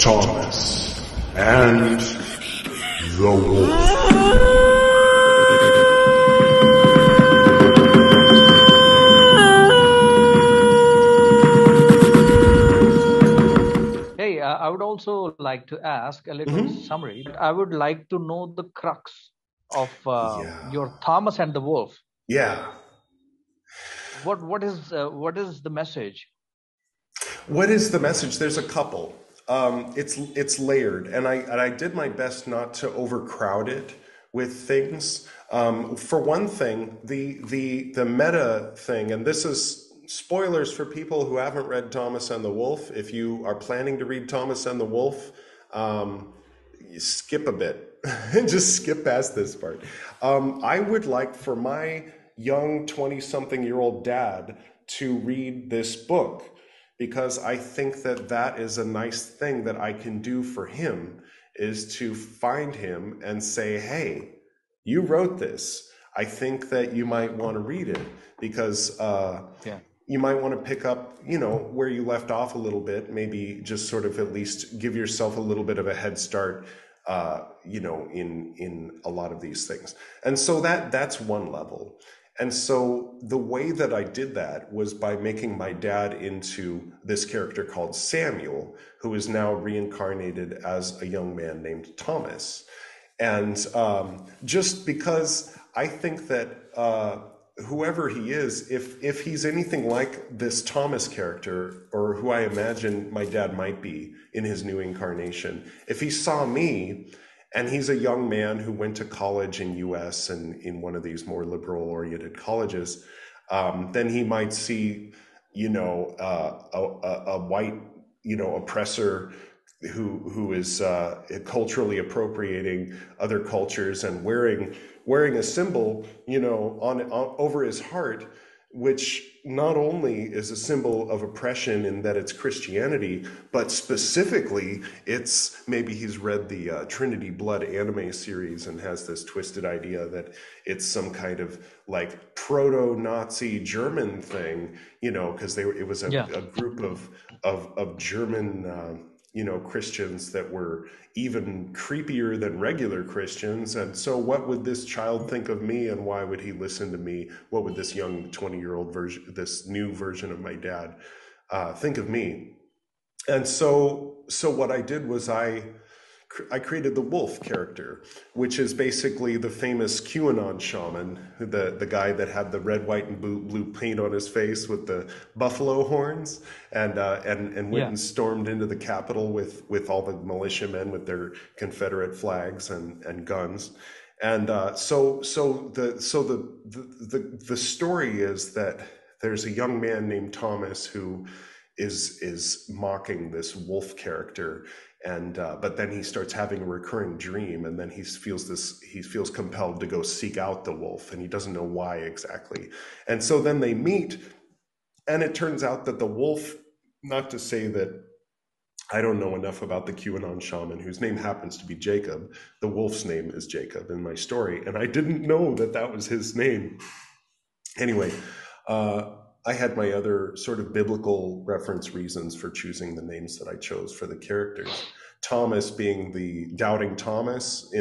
Thomas and the Wolf. Hey, I would also like to ask a little summary. I would like to know the crux of your Yeah. Thomas and the Wolf. Yeah. What is the message? What is the message? There's a couple. It's layered, and I did my best not to overcrowd it with things. For one thing, the meta thing, and this is spoilers for people who haven't read Thomas and the Wolf. If you are planning to read Thomas and the Wolf, you skip a bit and just skip past this part. I would like for my young 20-something-year-old dad to read this book because I think that that is a nice thing that I can do for him, is to find him and say, hey, you wrote this. I think that you might want to read it because Yeah. you might want to pick up, where you left off a little bit, maybe just sort of at least give yourself a little bit of a head start, in a lot of these things. And so that's one level. And so the way that I did that was by making my dad into this character called Samuel, who is now reincarnated as a young man named Thomas. And just because I think that whoever he is, if he's anything like this Thomas character, or who I imagine my dad might be in his new incarnation, if he saw me, and he's a young man who went to college in US and in one of these more liberal oriented colleges, then he might see, a white, oppressor who is culturally appropriating other cultures and wearing a symbol, on over his heart, which not only is a symbol of oppression in that it's Christianity, but specifically it's maybe he's read the Trinity Blood anime series and has this twisted idea that it's some kind of like proto-Nazi German thing, because it was a Yeah. group of German Christians that were even creepier than regular Christians. And so what would this child think of me, and why would he listen to me? What would this young 20-year-old version, this new version of my dad, think of me? And so what I did was I created the Wolf character, which is basically the famous QAnon shaman, the guy that had the red, white, and blue paint on his face with the buffalo horns, and went Yeah. and stormed into the Capitol with all the militiamen with their Confederate flags and guns. And so the story is that there's a young man named Thomas who is mocking this wolf character, and but then he starts having a recurring dream, and then he feels compelled to go seek out the wolf, and he doesn't know why exactly. And so then they meet, and it turns out that the wolf, not to say that I don't know enough about the QAnon shaman, whose name happens to be Jacob. The wolf's name is Jacob in my story, and I didn't know that was his name. Anyway, I had my other sort of biblical reference reasons for choosing the names that I chose for the characters. Thomas being the doubting Thomas,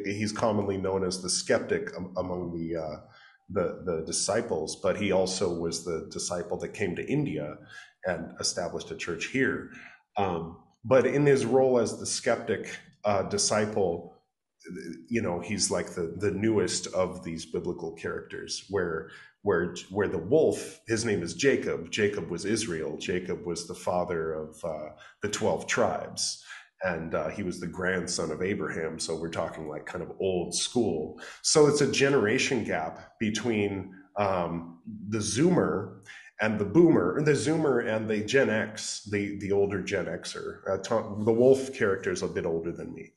he's commonly known as the skeptic among the disciples, but he also was the disciple that came to India and established a church here. But in his role as the skeptic disciple, he's like the newest of these biblical characters, where the wolf, his name is Jacob. Jacob was Israel. Jacob was the father of the 12 tribes. And he was the grandson of Abraham. So we're talking like kind of old school. So it's a generation gap between the Zoomer and the Boomer, the Zoomer and the Gen X, the older Gen Xer. The wolf character is a bit older than me.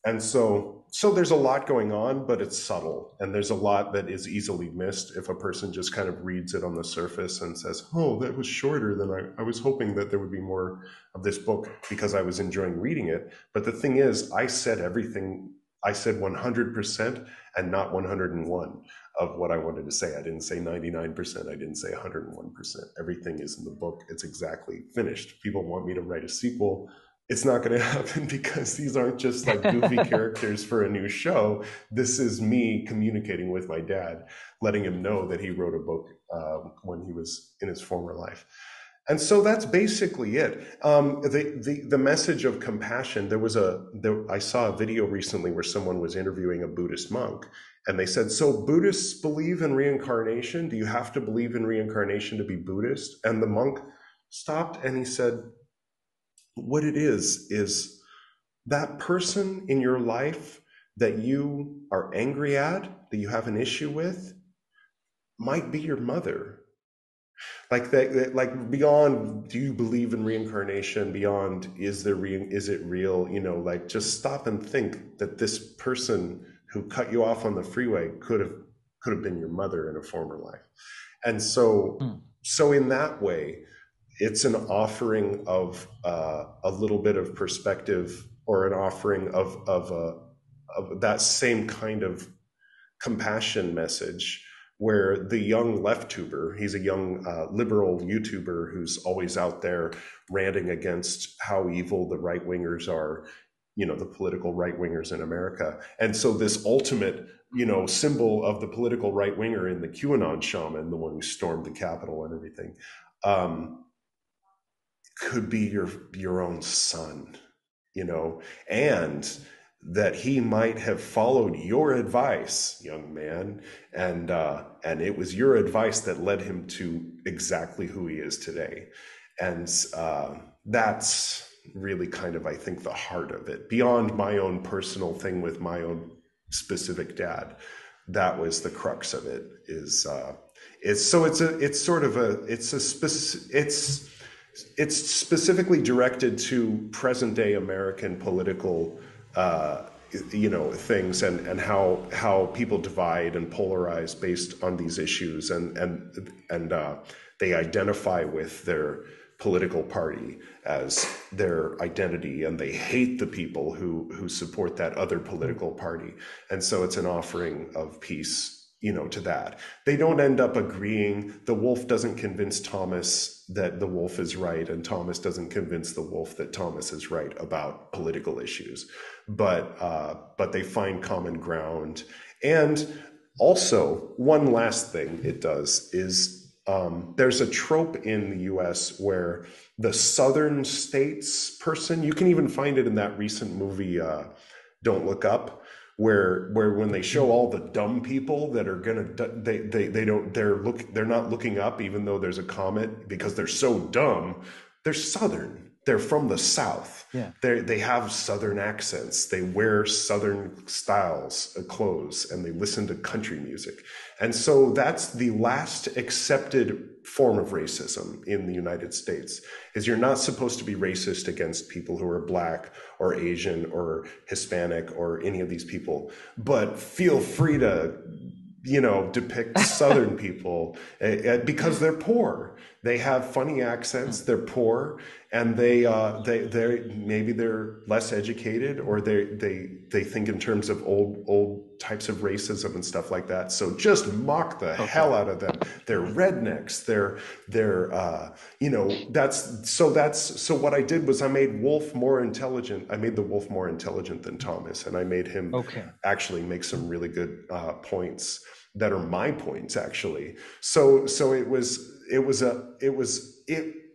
And so there's a lot going on, but it's subtle. And there's a lot that is easily missed if a person just kind of reads it on the surface and says, oh, that was shorter than I was hoping that there would be more of this book because I was enjoying reading it. But the thing is, I said everything. I said 100% and not 101 of what I wanted to say. I didn't say 99%. I didn't say 101%. Everything is in the book. It's exactly finished. People want me to write a sequel. it's not going to happen, because these aren't just like goofy characters for a new show. This is me communicating with my dad, letting him know that he wrote a book when he was in his former life. And so that's basically it. The message of compassion. I saw a video recently where someone was interviewing a Buddhist monk, and they said, "So Buddhists believe in reincarnation? Do you have to believe in reincarnation to be Buddhist?" And the monk stopped and he said, "What it is that person in your life that you are angry at, that you have an issue with, might be your mother." Like that, like beyond, do you believe in reincarnation? Beyond, is it real? Like, just stop and think that this person who cut you off on the freeway could have been your mother in a former life. And so in that way, it's an offering of a little bit of perspective, or an offering of that same kind of compassion message, where the young left tuber, he's a young liberal YouTuber who's always out there ranting against how evil the right wingers are, the political right wingers in America. And so this ultimate, symbol of the political right winger in the QAnon shaman, the one who stormed the Capitol and everything, could be your own son, and that he might have followed your advice, young man, and it was your advice that led him to exactly who he is today. And that's really kind of, I think, the heart of it. Beyond my own personal thing with my own specific dad, that was the crux of it. It's specifically directed to present day American political things, and how people divide and polarize based on these issues, and they identify with their political party as their identity, and they hate the people who support that other political party. And so it's an offering of peace, to that. They don't end up agreeing. The wolf doesn't convince Thomas that the wolf is right, and Thomas doesn't convince the wolf that Thomas is right about political issues. But they find common ground. And also, one last thing it does is, there's a trope in the US where the southern states person, you can even find it in that recent movie, Don't Look Up, where when they show all the dumb people that are they're not looking up, even though there's a comet, because they're so dumb. They're southern. They're from the South. Yeah. They have southern accents. They wear southern styles of clothes, and they listen to country music. And so that's the last accepted form of racism in the United States, is you're not supposed to be racist against people who are Black or Asian or Hispanic or any of these people, but feel free to depict Southern people because they're poor. They have funny accents. They're poor, and they maybe they're less educated, or they think in terms of old types of racism and stuff like that. So just mock the hell out of them. They're rednecks. So what I did was I made Wolf more intelligent. I made the wolf more intelligent than Thomas, and I made him actually make some really good points that are my points, actually. So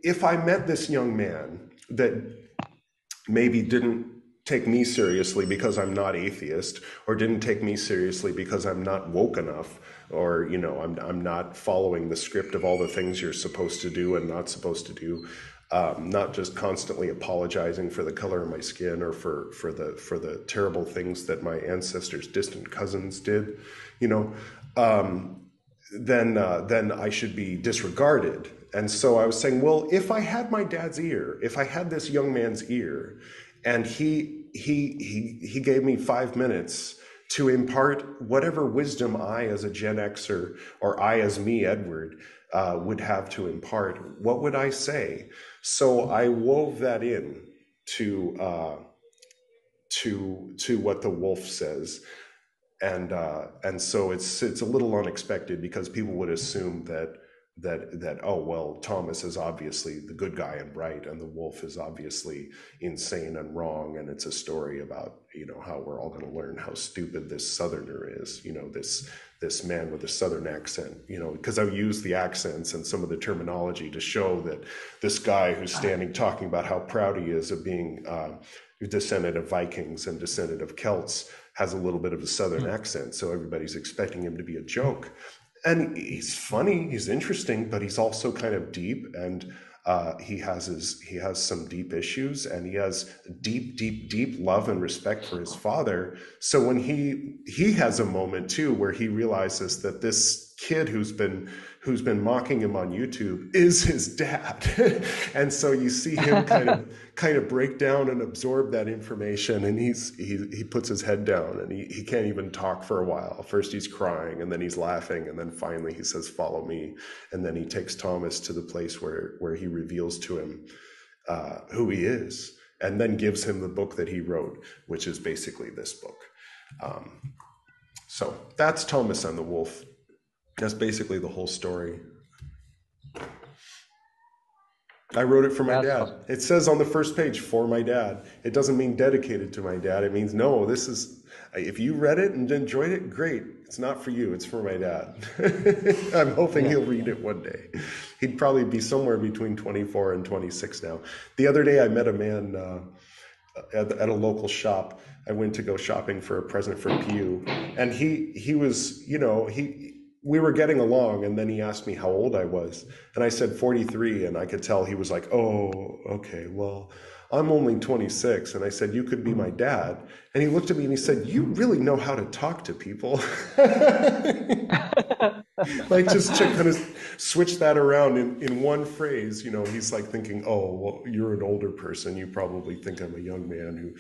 if I met this young man that maybe didn't take me seriously because I'm not atheist, or didn't take me seriously because I'm not woke enough, or I'm not following the script of all the things you're supposed to do and not supposed to do, not just constantly apologizing for the color of my skin, or for the terrible things that my ancestors' distant cousins did, then I should be disregarded. And so I was saying, well, if I had my dad's ear, if I had this young man's ear, and he gave me 5 minutes to impart whatever wisdom I, as a Gen Xer, or I as me, Edward, would have to impart, what would I say? So I wove that in to what the wolf says. And so it's a little unexpected, because people would assume that that oh well, Thomas is obviously the good guy and right, and the wolf is obviously insane and wrong, and it's a story about, you know, how we're all going to learn how stupid this southerner is, you know, this man with a southern accent, you know, because I use the accents and some of the terminology to show that this guy who's standing talking about how proud he is of being descendant of Vikings and descendant of Celts has a little bit of a southern accent, so everybody's expecting him to be a joke. And he's funny, he's interesting, but he's also kind of deep, and he has some deep issues, and he has deep love and respect for his father. So when he has a moment too where he realizes that this kid who's been mocking him on YouTube is his dad. And so you see him kind of break down and absorb that information, and he puts his head down, and he can't even talk for a while. First he's crying, and then he's laughing, and then finally he says, "Follow me." And then he takes Thomas to the place where he reveals to him who he is, and then gives him the book that he wrote, which is basically this book. So that's Thomas and the Wolf. That's basically the whole story. I wrote it for my dad. Awesome. It says on the first page, "For my dad." It doesn't mean dedicated to my dad. It means, no, this is, if you read it and enjoyed it, great. It's not for you. It's for my dad. I'm hoping he'll read it one day. He'd probably be somewhere between 24 and 26 now. The other day I met a man at a local shop. I went to go shopping for a present for Pew. And he was, you know, we were getting along, and then he asked me how old I was, and I said 43, and I could tell he was like, "Oh, okay, well, I'm only 26." And I said, "You could be my dad." And he looked at me and he said, "You really know how to talk to people." Like, just to kind of switch that around in one phrase, you know, he's like thinking, "Oh, well, you're an older person. You probably think I'm a young man who,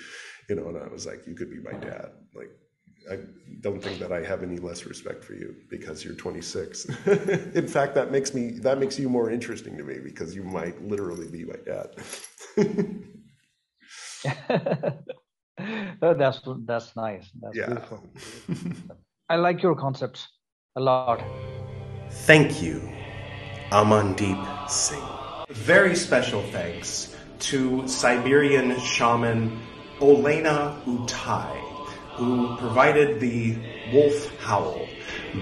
you know," and I was like, "You could be my dad." Like, I don't think that I have any less respect for you because you're 26. In fact, that makes you more interesting to me, because you might literally be my dad. That's nice. That's beautiful. I like your concepts a lot. Thank you, Amandeep Singh. Very special thanks to Siberian shaman Olena Utai, who provided the wolf howl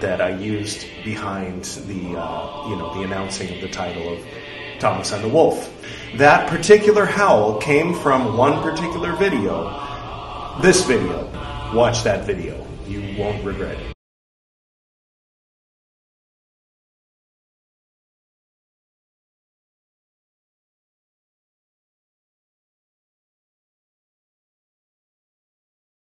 that I used behind the announcing of the title of Thomas and the Wolf. That particular howl came from one particular video. This video. Watch that video. You won't regret it.